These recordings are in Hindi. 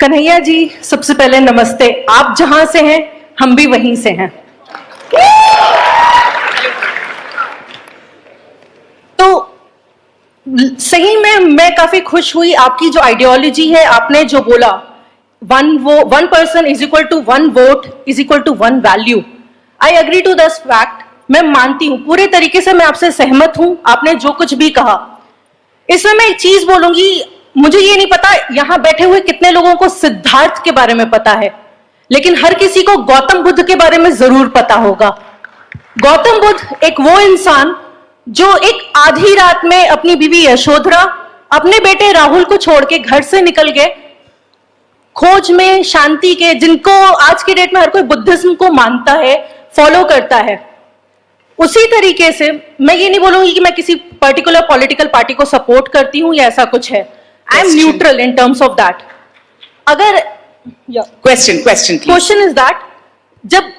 कन्हैया जी, सबसे पहले नमस्ते। आप जहां से हैं हम भी वहीं से हैं। तो सही में मैं काफी खुश हुई। आपकी जो आइडियोलॉजी है, आपने जो बोला, one person is equal to one vote is equal to one value. I agree to this fact. मैं मानती हूं पूरे तरीके से, मैं आपसे सहमत हूं आपने जो कुछ भी कहा। इसमें मैं एक चीज बोलूंगी, मुझे ये नहीं पता यहां बैठे हुए कितने लोगों को सिद्धार्थ के बारे में पता है, लेकिन हर किसी को गौतम बुद्ध के बारे में जरूर पता होगा। गौतम बुद्ध एक वो इंसान जो एक आधी रात में अपनी बीवी यशोधरा, अपने बेटे राहुल को छोड़ के घर से निकल गए खोज में शांति के, जिनको आज की डेट में हर कोई बुद्धिज्म को मानता है, फॉलो करता है। उसी तरीके से मैं ये नहीं बोलूंगी कि मैं किसी पर्टिकुलर पॉलिटिकल पार्टी को सपोर्ट करती हूं या ऐसा कुछ है। I am neutral in terms of that. अगर क्वेश्चन इज दैट, जब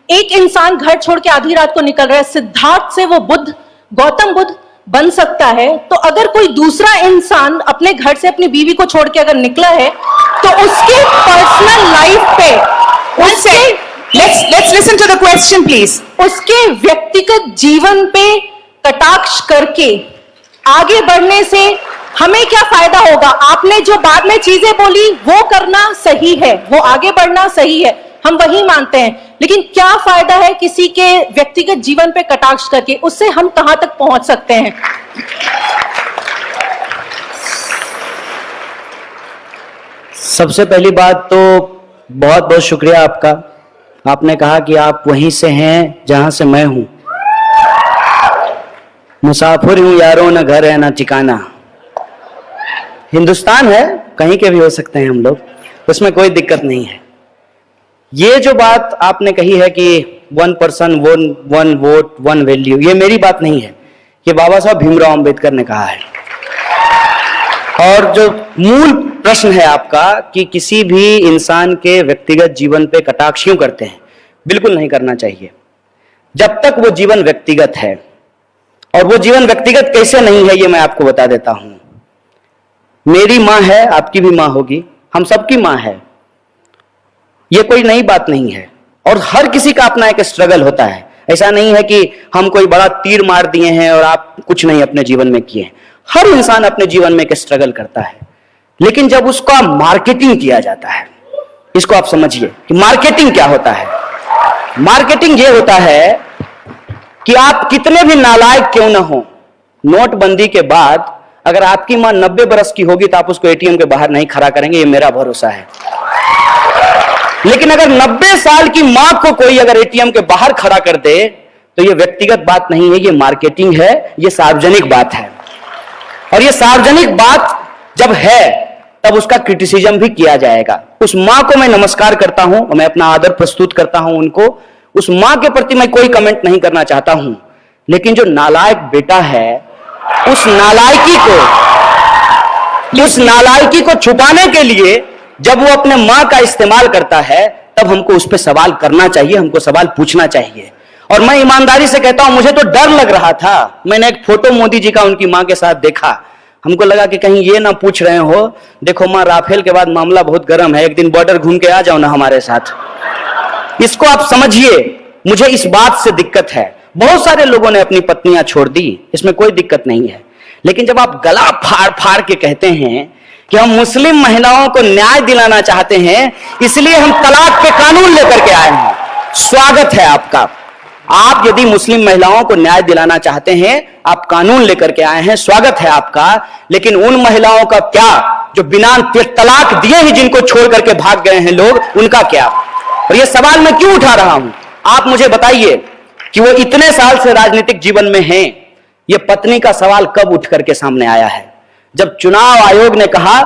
एक इंसान घर छोड़ के आधी रात को निकल रहा है, सिद्धार्थ से वो बुद्ध, गौतम बुद्ध बन सकता है, तो अगर कोई दूसरा इंसान अपने घर से अपनी बीवी को छोड़ के अगर निकला है, तो उसके पर्सनल लाइफ पे, उसके Let's listen to the question, please. उसके व्यक्तिगत जीवन पे कटाक्ष करके आगे बढ़ने से हमें क्या फायदा होगा? आपने जो बाद में चीजें बोली वो करना सही है, वो आगे बढ़ना सही है, हम वही मानते हैं, लेकिन क्या फायदा है किसी के व्यक्तिगत जीवन पे कटाक्ष करके? उससे हम कहां तक पहुंच सकते हैं? सबसे पहली बात तो बहुत बहुत शुक्रिया आपका। आपने कहा कि आप वहीं से हैं जहां से मैं हूं। मुसाफिर हूं यारों, न घर है न ठिकाना। हिंदुस्तान है, कहीं के भी हो सकते हैं हम लोग, उसमें कोई दिक्कत नहीं है। ये जो बात आपने कही है कि one person one vote one value, ये मेरी बात नहीं है, ये बाबा साहब भीमराव अंबेडकर ने कहा है। और जो मूल प्रश्न है आपका कि किसी भी इंसान के व्यक्तिगत जीवन पे कटाक्ष क्यों करते हैं, बिल्कुल नहीं करना चाहिए जब तक वो जीवन व्यक्तिगत है। और वो जीवन व्यक्तिगत कैसे नहीं है, ये मैं आपको बता देता हूं। मेरी मां है, आपकी भी मां होगी, हम सबकी मां है, ये कोई नई बात नहीं है। और हर किसी का अपना एक स्ट्रगल होता है। ऐसा नहीं है कि हम कोई बड़ा तीर मार दिए हैं और आप कुछ नहीं अपने जीवन में किए। हर इंसान अपने जीवन में एक स्ट्रगल करता है, लेकिन जब उसका मार्केटिंग किया जाता है, इसको आप समझिए कि मार्केटिंग क्या होता है। मार्केटिंग ये होता है कि आप कितने भी नालायक क्यों ना हो, नोटबंदी के बाद अगर आपकी मां 90 बरस की होगी तो आप उसको एटीएम के बाहर नहीं खड़ा करेंगे, ये मेरा भरोसा है। लेकिन अगर 90 साल की मां को कोई अगर एटीएम के बाहर खड़ा कर दे तो ये व्यक्तिगत बात नहीं है, ये मार्केटिंग है, ये सार्वजनिक बात है। और ये सार्वजनिक बात जब है तब उसका क्रिटिसिज्म भी किया जाएगा। उस मां को मैं नमस्कार करता हूं, मैं अपना आदर प्रस्तुत करता हूं उनको। उस मां के प्रति मैं कोई कमेंट नहीं करना चाहता हूं, लेकिन जो नालायक बेटा है, उस नालायकी को छुपाने के लिए जब वो अपने मां का इस्तेमाल करता है, तब हमको उस पर सवाल करना चाहिए, हमको सवाल पूछना चाहिए। और मैं ईमानदारी से कहता हूं, मुझे तो डर लग रहा था। मैंने एक फोटो मोदी जी का उनकी मां के साथ देखा, हमको लगा कि कहीं ये ना पूछ रहे हो, देखो मां, राफेल के बाद मामला बहुत गर्म है, एक दिन बॉर्डर घूम के आ जाओ ना हमारे साथ। इसको आप समझिए, मुझे इस बात से दिक्कत है। बहुत सारे लोगों ने अपनी पत्नियां छोड़ दी, इसमें कोई दिक्कत नहीं है, लेकिन जब आप गला फाड़ फाड़ के कहते हैं कि हम मुस्लिम महिलाओं को न्याय दिलाना चाहते हैं, इसलिए हम तलाक पे कानून लेकर के आए हैं, स्वागत है आपका। आप यदि मुस्लिम महिलाओं को न्याय दिलाना चाहते हैं, आप कानून लेकर के आए हैं, स्वागत है आपका। लेकिन उन महिलाओं का क्या जो बिना तलाक दिए ही जिनको छोड़ करके भाग गए हैं लोग, उनका क्या? और ये सवाल मैं क्यों उठा रहा हूं, आप मुझे बताइए कि वो इतने साल से राजनीतिक जीवन में हैं, ये पत्नी का सवाल कब उठ करके सामने आया है? जब चुनाव आयोग ने कहा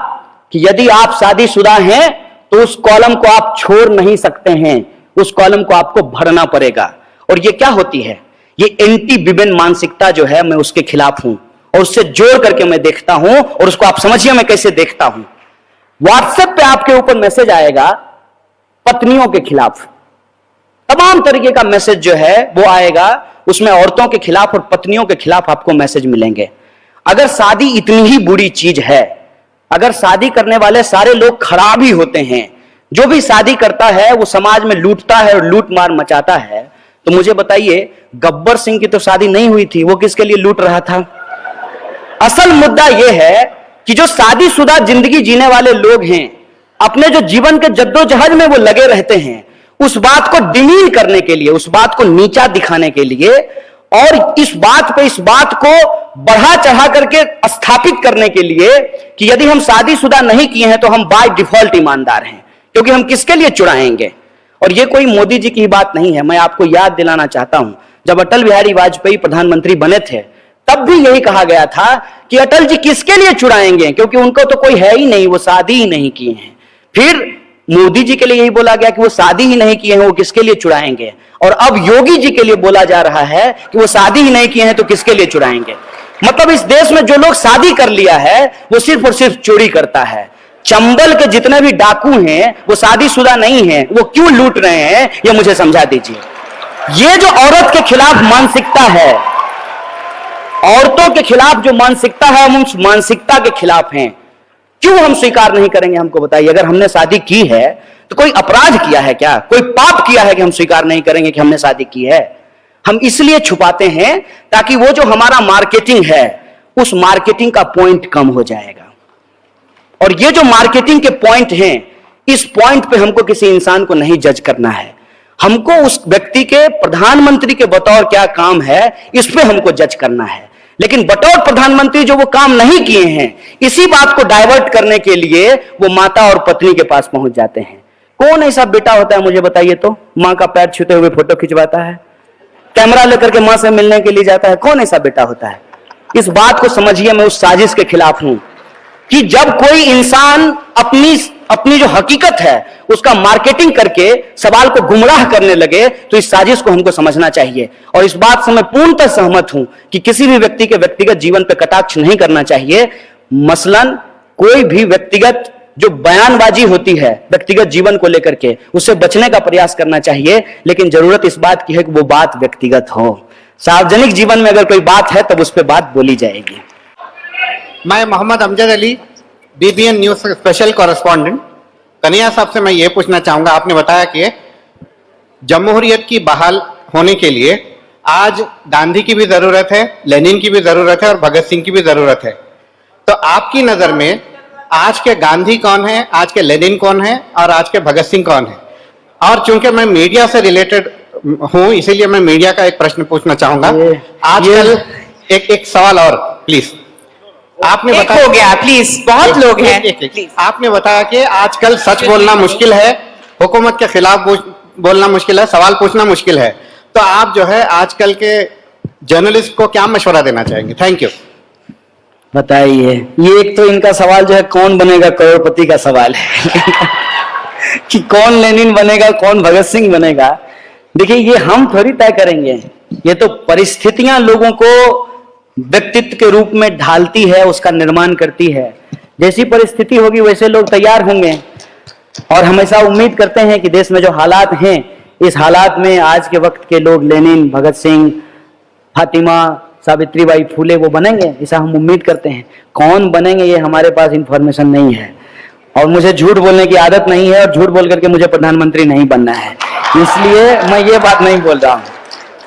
कि यदि आप शादीशुदा हैं तो उस कॉलम को आप छोड़ नहीं सकते हैं, उस कॉलम को आपको भरना पड़ेगा। और ये क्या होती है? ये एंटी विमेन मानसिकता जो है, मैं उसके खिलाफ हूं और उससे जोड़ करके मैं देखता हूं। और उसको आप समझिए मैं कैसे देखता हूं। व्हाट्सएप पे आपके ऊपर मैसेज आएगा पत्नियों के खिलाफ, तमाम तरीके का मैसेज जो है वो आएगा, उसमें औरतों के खिलाफ और पत्नियों के खिलाफ आपको मैसेज मिलेंगे। अगर शादी इतनी ही बुरी चीज है अगर शादी करने वाले सारे लोग खराब ही होते हैं, जो भी शादी करता है वो समाज में लूटता है और लूट मार मचाता है, तो मुझे बताइए गब्बर सिंह की तो शादी नहीं हुई थी, वो किसके लिए लूट रहा था? असल मुद्दा यह है कि जो शादीशुदा जिंदगी जीने वाले लोग हैं, अपने जो जीवन के जद्दोजहद में वो लगे रहते हैं, उस बात को डिमील करने के लिए, उस बात को नीचा दिखाने के लिए और इस बात को बढ़ा चढ़ा करके स्थापित करने के लिए कि यदि हम शादीशुदा नहीं किए हैं तो हम बाय डिफॉल्ट ईमानदार हैं, क्योंकि हम किसके लिए चुराएंगे। और ये कोई मोदी जी की बात नहीं है। मैं आपको याद दिलाना चाहता हूं, जब अटल बिहारी वाजपेयी प्रधानमंत्री बने थे तब भी यही कहा गया था कि अटल जी किसके लिए चुराएंगे, क्योंकि उनको तो कोई है ही नहीं, वो शादी ही नहीं किए हैं। फिर मोदी जी के लिए यही बोला गया कि वो शादी ही नहीं किए हैं, वो किसके लिए चुराएंगे। और अब योगी जी के लिए बोला जा रहा है कि वो शादी ही नहीं किए हैं तो किसके लिए चुराएंगे। मतलब इस देश में जो लोग शादी कर लिया है वो सिर्फ और सिर्फ चोरी करता है। चंबल के जितने भी डाकू हैं वो शादीशुदा नहीं हैं, वो क्यों लूट रहे हैं ये मुझे समझा दीजिए। ये जो औरत के खिलाफ मानसिकता है, औरतों के खिलाफ जो मानसिकता है, हम उस मानसिकता के खिलाफ हैं। क्यों हम स्वीकार नहीं करेंगे, हमको बताइए। अगर हमने शादी की है तो कोई अपराध किया है क्या, कोई पाप किया है कि हम स्वीकार नहीं करेंगे कि हमने शादी की है? हम इसलिए छुपाते हैं ताकि वो जो हमारा मार्केटिंग है उस मार्केटिंग का पॉइंट कम हो जाएगा। और ये जो मार्केटिंग के पॉइंट हैं, इस पॉइंट पे हमको किसी इंसान को नहीं जज करना है। हमको उस व्यक्ति के प्रधानमंत्री के बतौर क्या काम है इस पे हमको जज करना है। लेकिन बतौर प्रधानमंत्री जो वो काम नहीं किए हैं, इसी बात को डाइवर्ट करने के लिए वो माता और पत्नी के पास पहुंच जाते हैं। कौन ऐसा बेटा होता है मुझे बताइए तो, मां का पैर छूते हुए फोटो खिंचवाता है, कैमरा लेकर के मां से मिलने के लिए जाता है? कौन ऐसा बेटा होता है? इस बात को समझिए, मैं उस साजिश के खिलाफ हूं कि जब कोई इंसान अपनी जो हकीकत है उसका मार्केटिंग करके सवाल को गुमराह करने लगे तो इस साजिश को हमको समझना चाहिए। और इस बात से मैं पूर्णतः सहमत हूं कि किसी भी व्यक्ति के व्यक्तिगत जीवन पर कटाक्ष नहीं करना चाहिए। मसलन कोई भी व्यक्तिगत जो बयानबाजी होती है व्यक्तिगत जीवन को लेकर के, उससे बचने का प्रयास करना चाहिए। लेकिन जरूरत इस बात की है कि वो बात व्यक्तिगत हो। सार्वजनिक जीवन में अगर कोई बात है तब उस पर बात बोली जाएगी। मैं Mohammad Amjad Ali, BBN news special correspondent. Kanhaiya साहब से मैं ये पूछना चाहूंगा, आपने बताया कि जमहूरियत की बहाल होने के लिए आज गांधी की भी जरूरत है, लेनिन की भी जरूरत है और भगत सिंह की भी जरूरत है। तो आपकी नजर में आज के गांधी कौन है, आज के लेनिन कौन है और आज के भगत सिंह कौन है? और चूंकि मैं मीडिया से रिलेटेड हूं इसीलिए मैं मीडिया का एक प्रश्न पूछना चाहूंगा। आजकल एक सवाल और प्लीज। आपने एक बताया हो गया प्लीज, बहुत लोग हैं। प्लीज। आपने बताया कि आजकल सच बोलना मुश्किल है, हुकूमत के खिलाफ बोलना मुश्किल है, सवाल पूछना मुश्किल है। तो आप जो है आजकल के जर्नलिस्ट को क्या मशवरा देना चाहेंगे? Thank you. बताइए, ये एक तो इनका सवाल जो है कौन बनेगा करोड़पति का सवाल है कि कौन लेनिन बनेगा, कौन भगत सिंह बनेगा। देखिए, ये हम थोड़ी तय करेंगे, ये तो परिस्थितियां लोगों को व्यक्तित्व के रूप में ढालती है, उसका निर्माण करती है। जैसी परिस्थिति होगी वैसे लोग तैयार होंगे। और हमेशा उम्मीद करते हैं कि देश में जो हालात हैं, इस हालात में आज के वक्त के लोग लेनिन, भगत सिंह, फातिमा, सावित्रीबाई फुले वो बनेंगे, ऐसा हम उम्मीद करते हैं। कौन बनेंगे ये हमारे पास इंफॉर्मेशन नहीं है और मुझे झूठ बोलने की आदत नहीं है और झूठ बोल करके मुझे प्रधानमंत्री नहीं बनना है, इसलिए मैं ये बात नहीं बोल रहा हूं।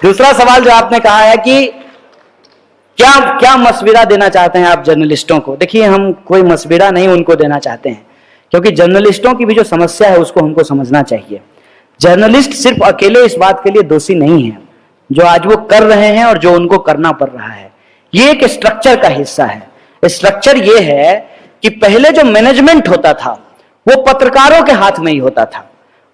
दूसरा सवाल जो आपने कहा है कि क्या मशविरा देना चाहते हैं आप जर्नलिस्टों को। देखिए, हम कोई मशविरा नहीं उनको देना चाहते हैं, क्योंकि जर्नलिस्टों की भी जो समस्या है उसको हमको समझना चाहिए। जर्नलिस्ट सिर्फ अकेले इस बात के लिए दोषी नहीं है जो आज वो कर रहे हैं और जो उनको करना पड़ रहा है। ये एक स्ट्रक्चर का हिस्सा है। स्ट्रक्चर ये है कि पहले जो मैनेजमेंट होता था वो पत्रकारों के हाथ में ही होता था।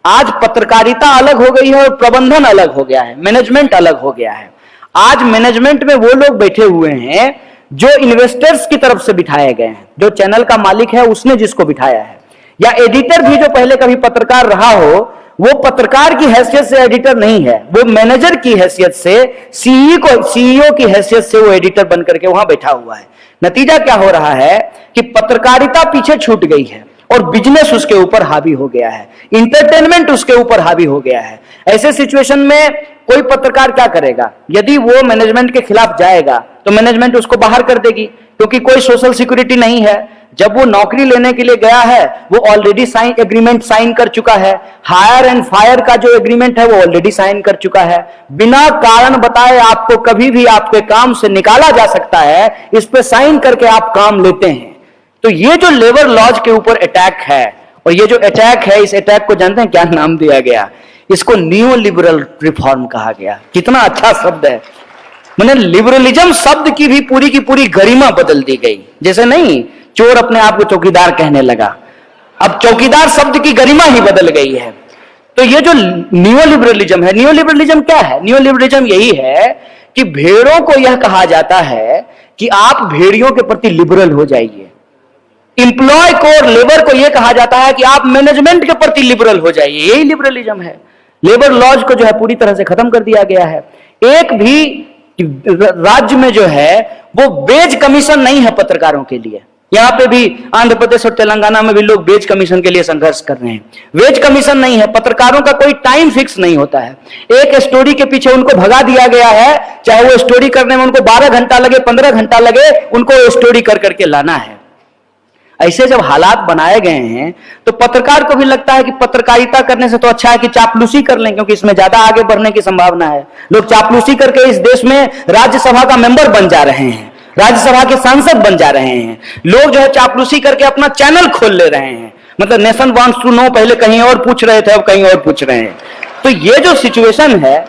आज पत्रकारिता अलग हो गई है और प्रबंधन अलग हो गया है, मैनेजमेंट अलग हो गया है। आज मैनेजमेंट में वो लोग बैठे हुए हैं जो इन्वेस्टर्स की तरफ से बिठाए गए हैं, जो चैनल का मालिक है उसने जिसको बिठाया है, या एडिटर भी जो पहले कभी पत्रकार रहा हो वो पत्रकार की हैसियत से एडिटर नहीं है, वो मैनेजर की हैसियत से, सीईओ की हैसियत से वो एडिटर बनकर के वहां बैठा हुआ है। नतीजा क्या हो रहा है कि पत्रकारिता पीछे छूट गई है और बिजनेस उसके ऊपर हावी हो गया है, इंटरटेनमेंट उसके ऊपर हावी हो गया है। ऐसे सिचुएशन में कोई पत्रकार क्या करेगा? यदि वो मैनेजमेंट के खिलाफ जाएगा तो मैनेजमेंट उसको बाहर कर देगी, क्योंकि कोई सोशल सिक्योरिटी नहीं है। जब वो नौकरी लेने के लिए गया है वो ऑलरेडी एग्रीमेंट साइन कर चुका है, हायर एंड फायर का जो एग्रीमेंट है वो ऑलरेडी साइन कर चुका है। बिना कारण बताए आपको कभी भी आपके काम से निकाला जा सकता है, इस पे साइन करके आप काम लेते हैं। तो ये जो लेबर लॉज के ऊपर अटैक है, और ये जो अटैक है, इस अटैक को जानते हैं क्या नाम दिया गया? इसको नियो लिबरल रिफॉर्म कहा गया। कितना अच्छा शब्द है। मैंने लिबरलिज्म शब्द की भी पूरी गरिमा बदल दी गई। जैसे नहीं चोर अपने आप को चौकीदार कहने लगा, अब चौकीदार शब्द की गरिमा ही बदल गई है। तो ये जो नियो लिबरलिज्म है, नियो लिबरलिज्म क्या है? नियो लिबरलिज्म यही है कि भेड़ों को यह कहा जाता है कि आप भेड़ियों के प्रति लिबरल हो जाइए। इंप्लॉय को और लेबर को यह कहा जाता है कि आप मैनेजमेंट के प्रति लिबरल हो जाइए। यही लिबरलिज्म है। लेबर लॉज को जो है पूरी तरह से खत्म कर दिया गया है। एक भी राज्य में जो है वो वेज कमीशन नहीं है पत्रकारों के लिए। यहां पे भी आंध्र प्रदेश और तेलंगाना में भी लोग वेज कमीशन के लिए संघर्ष कर रहे हैं। वेज कमीशन नहीं है, पत्रकारों का कोई टाइम फिक्स नहीं होता है। एक स्टोरी के पीछे उनको भगा दिया गया है, चाहे वो स्टोरी करने में उनको 12 घंटा लगे, 15 घंटा लगे, उनको स्टोरी कर करके लाना है। ऐसे जब हालात बनाए गए हैं तो पत्रकार को भी लगता है कि पत्रकारिता करने से तो अच्छा है कि चापलूसी कर लें, क्योंकि इसमें ज्यादा आगे बढ़ने की संभावना है। लोग चापलूसी करके इस देश में राज्यसभा का मेंबर बन जा रहे हैं, राज्यसभा के सांसद बन जा रहे हैं। लोग जो है चापलूसी करके अपना चैनल खोल ले रहे हैं। मतलब नेशन वांट्स टू नो, पहले कहीं और पूछ रहे थे, अब कहीं और पूछ रहे हैं। तो ये जो सिचुएशन है,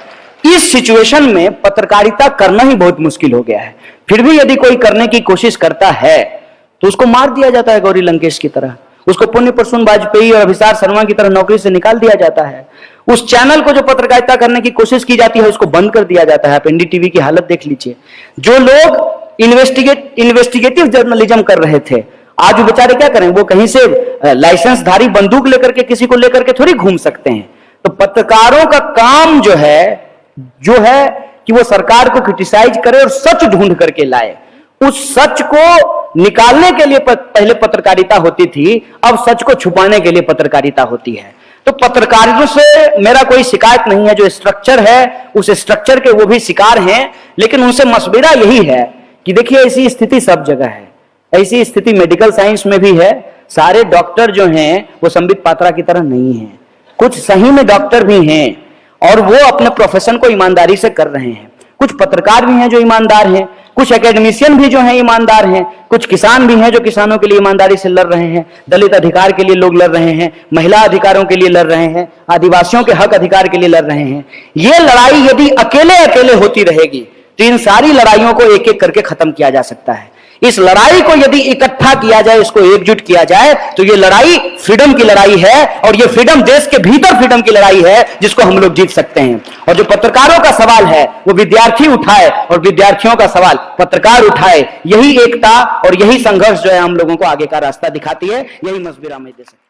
इस सिचुएशन में पत्रकारिता करना ही बहुत मुश्किल हो गया है। फिर भी यदि कोई करने की कोशिश करता है तो उसको मार दिया जाता है गौरी लंकेश की तरह। उसको पुण्य प्रसून वाजपेयी और अभिसार शर्मा की तरह नौकरी से निकाल दिया जाता है। उस चैनल को जो पत्रकारिता करने की कोशिश की जाती है उसको बंद कर दिया जाता है। आप एनडीटीवी की हालत देख लीजिए। जो लोग इन्वेस्टिगेटिव जर्नलिज्म कर रहे थे, आज वो बेचारे क्या करें? वो कहीं से लाइसेंसधारी बंदूक लेकर के किसी को लेकर के थोड़ी घूम सकते हैं। तो पत्रकारों का काम जो है कि वो सरकार को क्रिटिसाइज करे और सच ढूंढ करके लाए। उस सच को निकालने के लिए पहले पत्रकारिता होती थी, अब सच को छुपाने के लिए पत्रकारिता होती है। तो पत्रकारिता से मेरा कोई शिकायत नहीं है। जो स्ट्रक्चर है उस स्ट्रक्चर के वो भी शिकार हैं, लेकिन उनसे मशवरा यही है कि देखिए ऐसी स्थिति सब जगह है। ऐसी स्थिति मेडिकल साइंस में भी है। सारे डॉक्टर जो हैं वो संबित पात्रा की तरह नहीं है। कुछ सही में डॉक्टर भी हैं और वो अपने प्रोफेशन को ईमानदारी से कर रहे हैं। कुछ पत्रकार भी हैं जो ईमानदार हैं, कुछ एकेडमिशियन भी जो हैं ईमानदार हैं, कुछ किसान भी हैं जो किसानों के लिए ईमानदारी से लड़ रहे हैं, दलित अधिकार के लिए लोग लड़ रहे हैं, महिला अधिकारों के लिए लड़ रहे हैं, आदिवासियों के हक अधिकार के लिए लड़ रहे हैं। ये लड़ाई यदि अकेले अकेले होती रहेगी तो इन सारी लड़ाइयों को एक एक करके खत्म किया जा सकता है। इस लड़ाई को यदि इकट्ठा किया जाए, इसको एकजुट किया जाए, तो ये लड़ाई फ्रीडम की लड़ाई है। और ये फ्रीडम देश के भीतर फ्रीडम की लड़ाई है जिसको हम लोग जीत सकते हैं। और जो पत्रकारों का सवाल है वो विद्यार्थी उठाए और विद्यार्थियों का सवाल पत्रकार उठाए। यही एकता और यही संघर्ष जो है हम लोगों को आगे का रास्ता दिखाती है। यही मशवरा मैं दे सकता हूं।